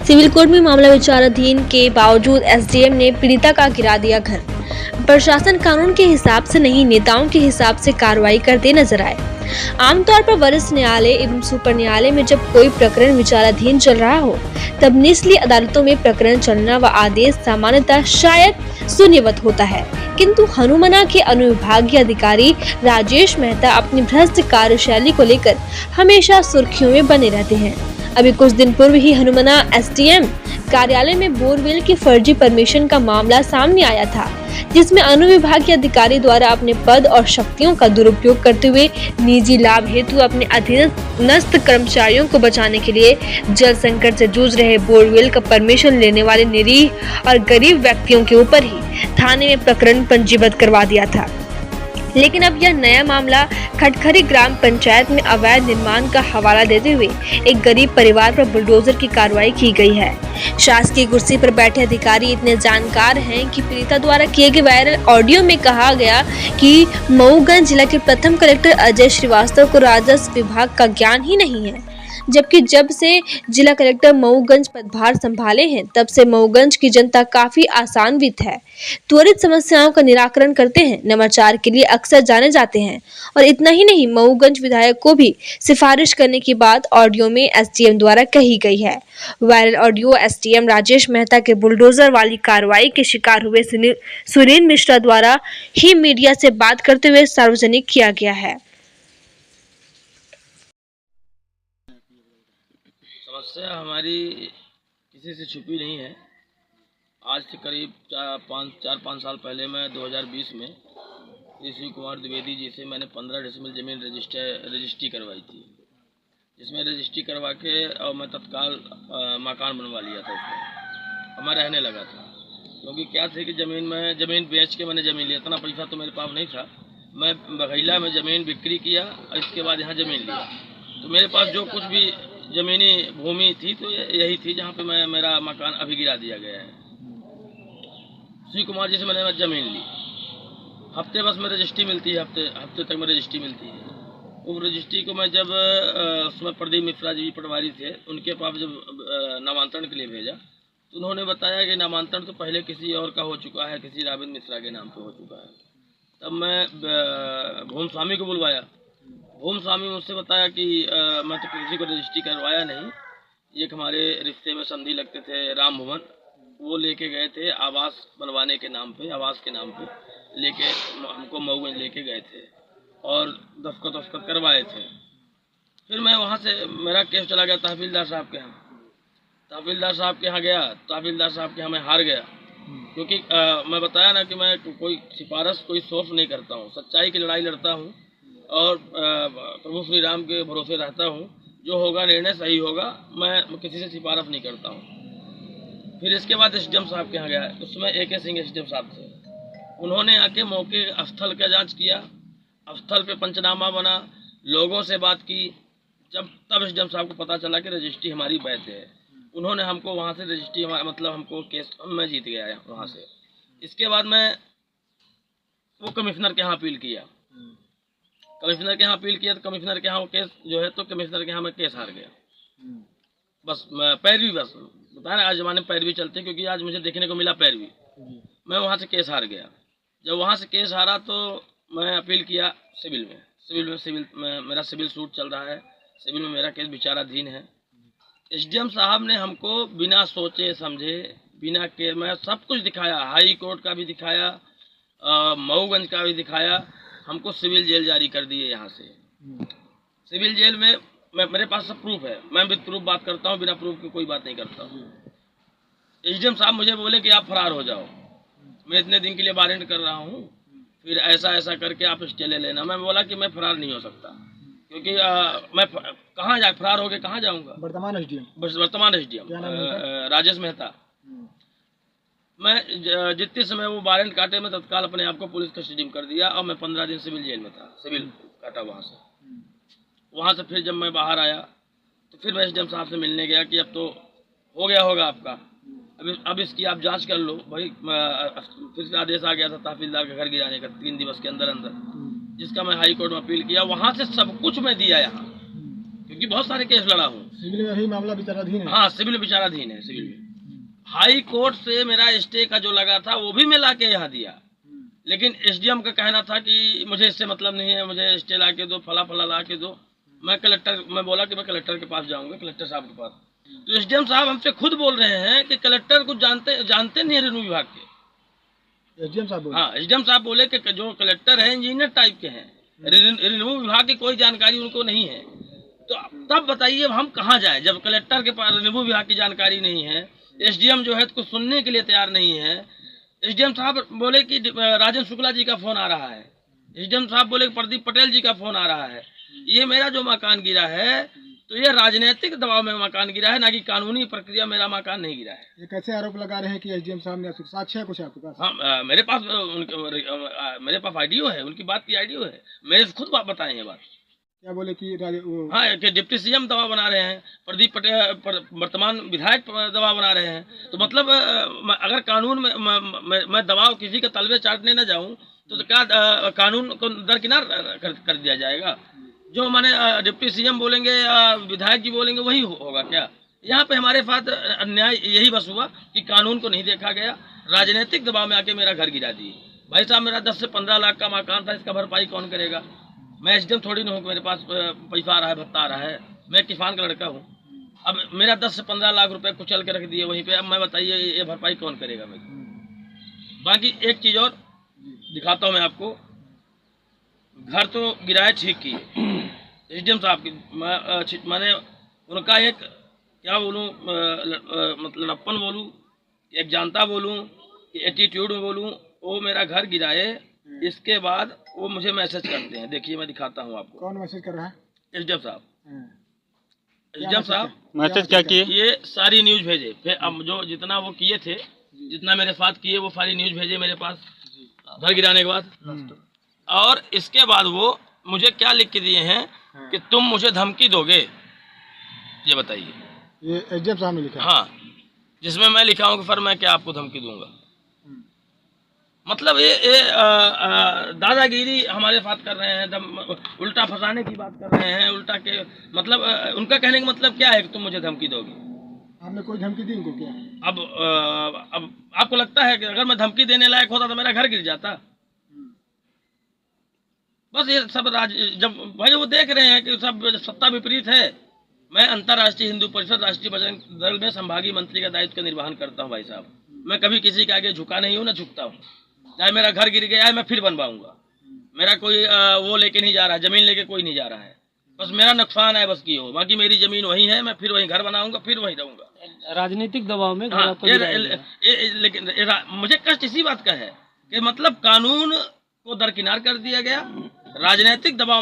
Civil court में मामला विचाराधीन के बावजूद एसडीएम ने पीड़िता का गिरा दिया घर। प्रशासन कानून के हिसाब से नहीं, नेताओं के हिसाब से कार्रवाई करते नजर आए। आमतौर पर वरिष्ठ न्यायालय एवं सुपर न्यायालय में जब कोई प्रकरण विचाराधीन चल रहा हो, तब निचली अदालतों में प्रकरण चलना व आदेश सामान्यतः शायद शून्यवत होता है, किंतु हनुमना के अनुविभागीय अधिकारी राजेश मेहता अपनी भ्रष्ट कार्यशैली को लेकर हमेशा सुर्खियों में बने रहते हैं। अभी कुछ दिन पूर्व ही हनुमना एसडीएम कार्यालय में बोरवेल की फर्जी परमिशन का मामला सामने आया था, जिसमें अनुविभागीय अधिकारी द्वारा अपने पद और शक्तियों का दुरुपयोग करते हुए निजी लाभ हेतु अपने अधीनस्थ कर्मचारियों को बचाने के लिए जल संकट से जूझ रहे बोरवेल का परमिशन लेने वाले निरीह और गरीब व्यक्तियों के ऊपर ही थाने में प्रकरण पंजीबद्ध करवा दिया था। लेकिन अब यह नया मामला खटखरी ग्राम पंचायत में अवैध निर्माण का हवाला देते हुए एक गरीब परिवार पर बुलडोजर की कार्रवाई की गई है। शासकीय कुर्सी पर बैठे अधिकारी इतने जानकार हैं कि पीड़िता द्वारा किए गए वायरल ऑडियो में कहा गया कि मऊगंज जिला के प्रथम कलेक्टर अजय श्रीवास्तव को राजस्व विभाग का ज्ञान ही नहीं है, जबकि जब से जिला कलेक्टर मऊगंज पदभार संभाले हैं, तब से मऊगंज की जनता काफी आसान्वित है, त्वरित समस्याओं का निराकरण करते हैं, नवाचार के लिए अक्सर जाने जाते हैं। और इतना ही नहीं, मऊगंज विधायक को भी सिफारिश करने की बात ऑडियो में एसडीएम द्वारा कही गई है। Viral audio SDM Rajesh Mehta के बुलडोजर वाली कार्रवाई के शिकार हुए सुनील मिश्रा द्वारा ही मीडिया से बात करते हुए सार्वजनिक किया गया है। समस्या हमारी किसी से छुपी नहीं है। आज से करीब 4-5 साल पहले मैं 2020 में ऋषि कुमार द्विवेदी जी से मैंने 15 डेसिमल ज़मीन रजिस्ट्री करवाई थी, जिसमें रजिस्ट्री करवा के और मैं तत्काल मकान बनवा लिया था उसमें और मैं रहने लगा था। क्योंकि क्या थे कि ज़मीन बेच के मैंने ज़मीन लिया, इतना पैसा तो मेरे पास नहीं था। मैं बघैला में ज़मीन बिक्री किया और इसके बाद यहाँ ज़मीन लिया, तो मेरे पास जो कुछ भी ज़मीनी भूमि थी तो यही थी जहाँ पे मेरा मकान अभी गिरा दिया गया है। श्री कुमार जी से मैंने ज़मीन ली, हफ्ते बस में रजिस्ट्री मिलती है, हफ्ते तक में रजिस्ट्री मिलती है। उस रजिस्ट्री को मैं जब उसमें प्रदीप मिश्रा जी पटवारी थे, उनके पास जब नामांतरण के लिए भेजा तो उन्होंने बताया कि नामांतरण तो पहले किसी और का हो चुका है, किसी राबिन मिश्रा के नाम पे हो चुका है। तब मैं भूम स्वामी को बुलवाया। भूम स्वामी मुझसे बताया कि मैं तो किसी को रजिस्ट्री करवाया नहीं, एक हमारे रिश्ते में संधि लगते थे राम भवन, वो लेके गए थे आवास बनवाने के नाम पे, आवास के नाम पे लेके हमको मऊगंज लेके गए थे और दस्तखत करवाए थे। फिर मैं वहाँ से मेरा केस चला गया तहसीलदार साहब के यहाँ। तहसीलदार साहब के यहाँ गया, तहसीलदार साहब के यहाँ मैं हार गया, क्योंकि मैं बताया ना कि मैं कोई सिफारिश, कोई सोर्स नहीं करता हूँ, सच्चाई की लड़ाई लड़ता हूँ और प्रभु श्री राम के भरोसे रहता हूँ। जो होगा निर्णय सही होगा, मैं किसी से सिफारिश नहीं करता हूँ। फिर इसके बाद एसडीएम साहब के यहाँ गया, उसमें AK सिंह एसडीएम साहब थे। उन्होंने आके मौके स्थल का जांच किया, स्थल पे पंचनामा बना, लोगों से बात की। तब एसडीएम साहब को पता चला कि रजिस्ट्री हमारी वैध है। उन्होंने हमको वहाँ से रजिस्ट्री, मतलब हमको केस मैं जीत गया वहाँ से। इसके बाद मैं वो कमिश्नर के यहाँ अपील किया, कमिश्नर के यहाँ अपील किया तो कमिश्नर के यहाँ वो केस जो है, तो कमिश्नर के यहाँ मैं केस हार गया। बस पैरवी, बस बताया ना, आज जमाने में पैरवी चलते हैं, क्योंकि आज मुझे देखने को मिला पैरवी। मैं वहाँ से केस हार गया। जब वहाँ से केस हारा तो मैं अपील किया सिविल में मेरा सिविल सूट चल रहा है, सिविल में मेरा केस विचाराधीन है। एसडीएम साहब ने हमको बिना सोचे समझे, बिना के, मैं सब कुछ दिखाया, हाई कोर्ट का भी दिखाया, मऊगंज का भी दिखाया, हमको सिविल जेल जारी कर दिए। यहाँ से सिविल जेल में मेरे पास सब प्रूफ है, मैं विद प्रूफ बात करता हूँ, बिना प्रूफ की कोई बात नहीं करता। एसडीएम साहब मुझे बोले कि आप फरार हो जाओ, मैं इतने दिन के लिए वारंट कर रहा हूँ, फिर ऐसा करके आप स्टे ले लेना। मैं बोला कि मैं फरार नहीं हो सकता, क्योंकि मैं कहाँ जा, फरार होके कहाँ जाऊँगा। वर्तमान एसडीएम राजेश मेहता। मैं जितने समय वो वारंट काटे, मैं तत्काल अपने आप को पुलिस कस्टडी में कर दिया और मैं 15 दिन सिविल जेल में था, सिविल काटा वहाँ से। फिर जब मैं बाहर आया तो फिर मैं एसडीएम साहब से मिलने गया कि अब तो हो गया होगा आपका, अब इसकी आप जांच कर लो भाई। फिर से आदेश आ गया था तहसीलदार का घर गिराने का 3 दिवस के अंदर, जिसका मैं हाई कोर्ट में अपील किया। वहाँ से सब कुछ मैं दिया यहाँ, क्योंकि बहुत सारे केस लड़ा हूँ। सिविल में अभी मामला विचाराधीन है। हाँ, सिविल विचाराधीन है। सिविल में हाई कोर्ट से मेरा स्टे का जो लगा था वो भी मैं ला के यहाँ दिया, लेकिन एसडीएम का कहना था कि मुझे इससे मतलब नहीं है, मुझे स्टे ला के दो, फला फला ला के दो। मैं बोला कि मैं कलेक्टर के पास जाऊंगा, कलेक्टर साहब के पास। तो एसडीएम साहब हमसे खुद बोल रहे हैं कि कलेक्टर कुछ जानते नहीं है रेवेन्यू विभाग के। एसडीएम साहब बोले? हाँ, एसडीएम साहब बोले कि जो कलेक्टर है इंजीनियर टाइप के हैं, रेवेन्यू विभाग की कोई जानकारी उनको नहीं है। तो तब बताइए हम कहाँ जाए जब कलेक्टर के पास रेवेन्यू विभाग की जानकारी नहीं है, एसडीएम जो है कुछ सुनने के लिए तैयार नहीं है। एसडीएम साहब बोले कि राजन शुक्ला जी का फोन आ रहा है, एसडीएम साहब बोले कि प्रदीप पटेल जी का फोन आ रहा है। ये मेरा जो मकान गिरा है तो ये राजनीतिक दबाव में मकान गिरा है, ना कि कानूनी प्रक्रिया मेरा मकान नहीं गिरा है। ये कैसे आरोप लगा रहे हैं कि एसडीएम साहब ने साक्ष्य है कुछ आपके पास? हाँ, मेरे पास आईडियो है, उनकी बात की आईडियो है, मेरे से खुद बताएं ये बात। क्या बोले कि हाँ, कि डिप्टी सीएम दबाव बना रहे हैं, प्रदीप पटेल वर्तमान विधायक दबाव बना रहे हैं। तो मतलब अगर कानून में मैं दबाव किसी का तलवे चाटने न जाऊं तो क्या कानून को दरकिनार कर दिया जाएगा? जो मैंने डिप्टी सीएम बोलेंगे, विधायक जी बोलेंगे, वही होगा क्या? यहाँ पे हमारे साथ अन्याय यही बस हुआ कि कानून को नहीं देखा गया, राजनीतिक दबाव में आके मेरा घर गिरा दिए। भाई साहब, मेरा 10 से 15 लाख का मकान था, इसका भरपाई कौन करेगा? मैं एसडीएम थोड़ी ना हूँ, मेरे पास पैसा आ रहा है, भत्ता आ रहा है, मैं किसान का लड़का हूँ। अब मेरा 10 से 15 लाख रुपए कुचल के रख दिए वहीं पे, अब मैं बताइए ये भरपाई कौन करेगा मेरी? बाकी एक चीज़ और दिखाता हूँ मैं आपको। घर तो गिराए ठीक किए एसडीएम साहब की, मैंने उनका एक क्या बोलूँ, मतलब लड़प्पन बोलूँ, एक जानता बोलूँ, एटीट्यूड बोलूँ, वो मेरा घर गिराए। इसके बाद वो मुझे मैसेज करते हैं, देखिए मैं दिखाता हूँ आपको। कौन मैसेज कर रहा है? एसडीएम साहब। एसडीएम साहब मैसेज क्या किए? ये सारी न्यूज भेजे, फिर अब जो जितना वो किए थे, जितना मेरे साथ किए, वो सारी न्यूज भेजे मेरे पास घर गिराने के बाद। और इसके बाद वो मुझे क्या लिख के दिए हैं कि तुम मुझे धमकी दोगे, ये बताइए। ये एसडीएम साहब ने लिखा? हाँ, जिसमें मैं लिखा हूँ कि सर मैं क्या आपको धमकी दूंगा। मतलब ये दादागिरी हमारे साथ कर रहे हैं, उल्टा फंसाने की बात कर रहे हैं, उल्टा के मतलब उनका कहने का मतलब क्या है कि तुम मुझे धमकी दोगे। आपने कोई धमकी दी उनको क्या? अब आपको लगता है कि अगर मैं धमकी देने लायक होता तो मेरा घर गिर जाता? बस ये सब जब भाई वो देख रहे हैं कि सब सत्ता विपरीत है। मैं अंतर्राष्ट्रीय हिंदू परिषद राष्ट्रीय बजरंग दल में संभागीय मंत्री का दायित्व का निर्वहन करता हूँ भाई साहब। मैं कभी किसी के आगे झुका नहीं हूँ, ना झुकता हूँ। चाहे मेरा घर गिर गया है, मैं फिर बनवाऊंगा। मेरा कोई वो लेके नहीं जा रहा है, जमीन लेके कोई नहीं जा रहा है, बस मेरा नुकसान है बस की हो, बाकी मेरी जमीन वही है, मैं फिर वही घर बनाऊंगा, फिर वही रहूंगा। राजनीतिक दबाव में हाँ, लेकिन मुझे कष्ट इसी बात का है कि मतलब कानून को दरकिनार कर दिया गया, राजनीतिक दबाव